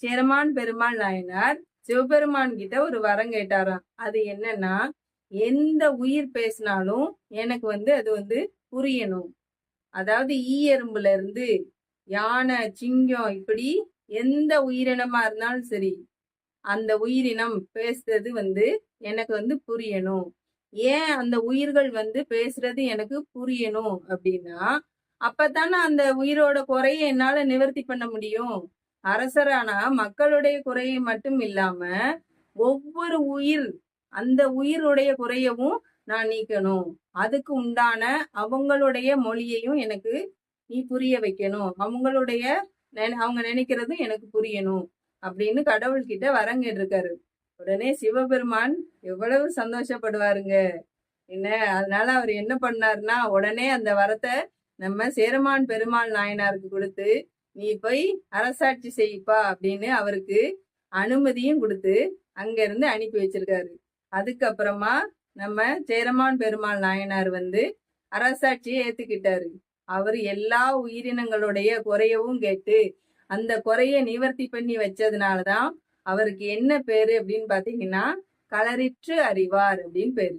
சேரமான் பெருமாள் நாயனார் சிவபெருமான் கிட்ட ஒரு வரம் கேட்டாராம். அது என்னன்னா, எந்த உயிர் பேசினாலும் எனக்கு அது புரியணும். அதாவது ஈ எறும்புல இருந்து யானை, சிங்கம், இப்படி எந்த உயிரினமா இருந்தாலும் சரி, அந்த உயிரினம் பேசுறது எனக்கு புரியணும். ஏன் அந்த உயிர்கள் பேசுறது எனக்கு புரியணும் அப்படின்னா, அப்பதானே அந்த உயிரோட குறைய என்னால நிவர்த்தி பண்ண முடியும். அரசரானா மக்களுடைய குறையை மட்டும் இல்லாம ஒவ்வொரு உயிர், அந்த உயிருடைய குறையவும் நான் நீக்கணும். அதுக்கு உண்டான அவங்களுடைய மொழியையும் எனக்கு நீ புரிய வைக்கணும். அவங்க நினைக்கிறதும் எனக்கு புரியணும் அப்படின்னு கடவுள்கிட்ட வரம் கேட்டிருக்காரு. உடனே சிவபெருமான் எவ்வளவு சந்தோஷப்படுவாருங்க. என்ன, அதனால அவர் என்ன பண்ணாருன்னா, உடனே அந்த வரத்தை நம்ம சேரமான் பெருமாள் நாயனாருக்கு கொடுத்து, நீ போய் அரசாட்சி செய்ப்பா அப்படின்னு அவருக்கு அனுமதியும் கொடுத்து அங்க இருந்து அனுப்பி வச்சிருக்காரு. அதுக்கப்புறமா நம்ம சேரமான் பெருமாள் நாயனார் அரசாட்சியை ஏத்துக்கிட்டாரு. அவர் எல்லா உயிரினங்களுடைய குறையவும் கேட்டு அந்த குறைய நிவர்த்தி பண்ணி வச்சதுனாலதான் அவருக்கு என்ன பேரு அப்படின்னு பாத்தீங்கன்னா, களரிற்று அறிவார் அப்படின்னு பேரு.